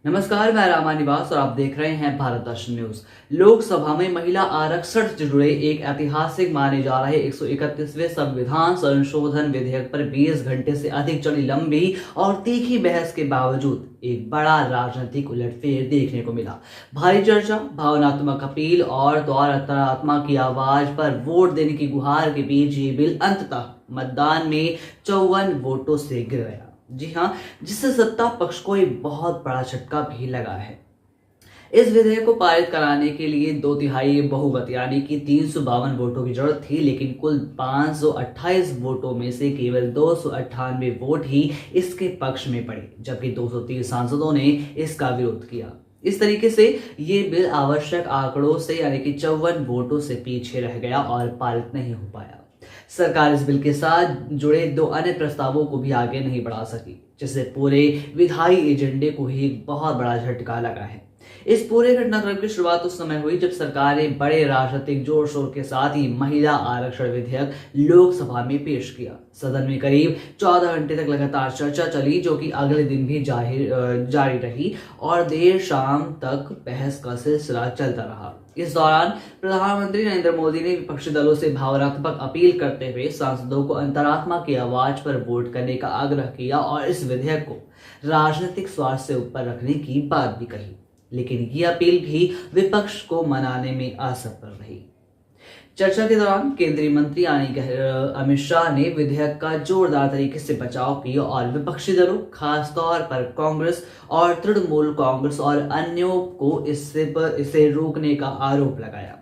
नमस्कार, मैं रामा निवास और आप देख रहे हैं भारत दर्शन न्यूज। लोकसभा में महिला आरक्षण से जुड़े एक ऐतिहासिक माने जा रहे 131वें संविधान संशोधन विधेयक पर 20 घंटे से अधिक चली लंबी और तीखी बहस के बावजूद एक बड़ा राजनीतिक उलटफेर देखने को मिला। भारी चर्चा, भावनात्मक अपील और द्वारात्मा की आवाज पर वोट देने की गुहार के बीच ये बिल अंततः मतदान में 54 वोटों से गिर गया। जी हाँ, जिससे सत्ता पक्ष को एक बहुत बड़ा झटका भी लगा है। इस विधेयक को पारित कराने के लिए 2/3 बहुमत यानी कि 352 वोटों की जरूरत थी, लेकिन कुल 528 वोटों में से केवल 298 वोट ही इसके पक्ष में पड़े, जबकि 230 सांसदों ने इसका विरोध किया। इस तरीके से ये बिल आवश्यक आंकड़ों से यानी कि 54 वोटों से पीछे रह गया और पारित नहीं हो पाया। सरकार इस बिल के साथ जुड़े 2 अन्य प्रस्तावों को भी आगे नहीं बढ़ा सकी, जिससे पूरे विधायी एजेंडे को ही एक बहुत बड़ा झटका लगा है। इस पूरे घटनाक्रम की शुरुआत उस समय हुई जब सरकार ने बड़े राजनीतिक जोर शोर के साथ ही महिला आरक्षण विधेयक लोकसभा में पेश किया। सदन में करीब 14 घंटे तक लगातार चर्चा चली, जो कि अगले दिन भी जारी रही और देर शाम तक बहस का सिलसिला चलता रहा। इस दौरान प्रधानमंत्री नरेंद्र मोदी ने विपक्षी दलों से भावनात्मक अपील करते हुए सांसदों को अंतरात्मा की आवाज पर वोट करने का आग्रह किया और इस विधेयक को राजनीतिक स्वार्थ से ऊपर रखने की बात भी कही, लेकिन ये अपील भी विपक्ष को मनाने में असफल रही। चर्चा के दौरान केंद्रीय मंत्री अमित शाह ने विधेयक का जोरदार तरीके से बचाव किया और विपक्षी दलों, खासतौर पर कांग्रेस और तृणमूल कांग्रेस और अन्यों को इसे रोकने का आरोप लगाया।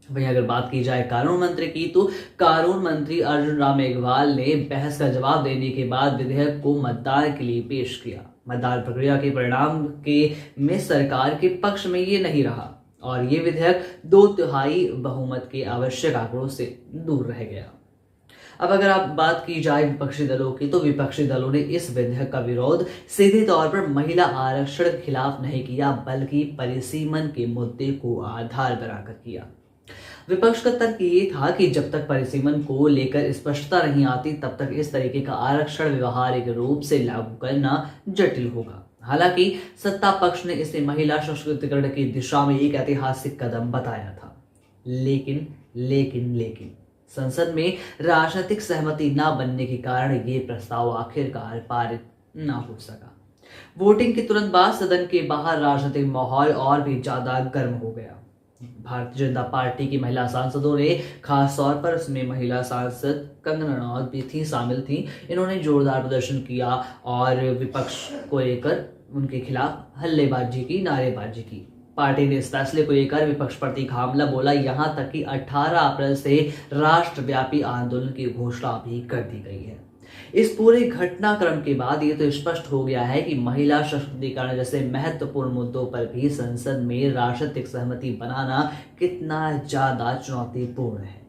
वहीं अगर बात की जाए कानून मंत्री की, तो कानून मंत्री अर्जुन राम मेघवाल ने बहस का जवाब देने के बाद विधेयक को मतदान के लिए पेश किया। मतदान प्रक्रिया के परिणाम में सरकार के पक्ष में ये नहीं रहा और ये विधेयक 2/3 बहुमत के आवश्यक आंकड़ों से दूर रह गया। अब अगर आप बात की जाए विपक्षी दलों की, तो विपक्षी दलों ने इस विधेयक का विरोध सीधे तौर पर महिला आरक्षण के खिलाफ नहीं किया, बल्कि परिसीमन के मुद्दे को आधार बनाकर किया। विपक्ष का तर्क ये था कि जब तक परिसीमन को लेकर स्पष्टता नहीं आती, तब तक इस तरीके का आरक्षण व्यवहारिक रूप से लागू करना जटिल होगा। हालांकि सत्ता पक्ष ने इसे महिला सशक्तिकरण की दिशा में एक ऐतिहासिक कदम बताया था, लेकिन संसद में राजनीतिक सहमति न बनने के कारण ये प्रस्ताव आखिरकार पारित न हो सका। वोटिंग के तुरंत बाद सदन के बाहर राजनीतिक माहौल और भी ज्यादा गर्म हो गया। भारतीय जनता पार्टी की महिला सांसदों ने, खास तौर पर उसमें महिला सांसद कंगना रनौत भी शामिल थी, इन्होंने जोरदार प्रदर्शन किया और विपक्ष को लेकर उनके खिलाफ हल्लेबाजी की, नारेबाजी की। पार्टी ने इस फैसले को लेकर विपक्ष पर तीखा हमला बोला, यहां तक कि 18 अप्रैल से राष्ट्रव्यापी आंदोलन की घोषणा भी कर दी गई है। इस पूरे घटनाक्रम के बाद ये तो स्पष्ट हो गया है कि महिला सशक्तिकरण जैसे महत्वपूर्ण मुद्दों पर भी संसद में राजनीतिक सहमति बनाना कितना ज्यादा चुनौतीपूर्ण है।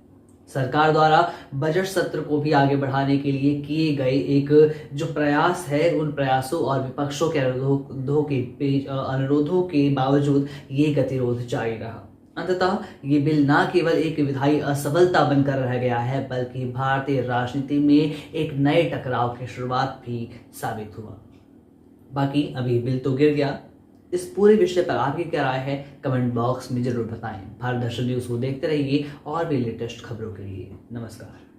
सरकार द्वारा बजट सत्र को भी आगे बढ़ाने के लिए किए गए एक जो प्रयास है, उन प्रयासों और विपक्षों के अनुरोधों के बावजूद ये गतिरोध जारी रहा। अंततः ये बिल न केवल एक विधायी असफलता बनकर रह गया है, बल्कि भारतीय राजनीति में एक नए टकराव की शुरुआत भी साबित हुआ। बाकी अभी बिल तो गिर गया, इस पूरे विषय पर आपकी क्या राय है कमेंट बॉक्स में जरूर बताएं। भारत दर्शन न्यूज को देखते रहिए और भी लेटेस्ट खबरों के लिए। नमस्कार।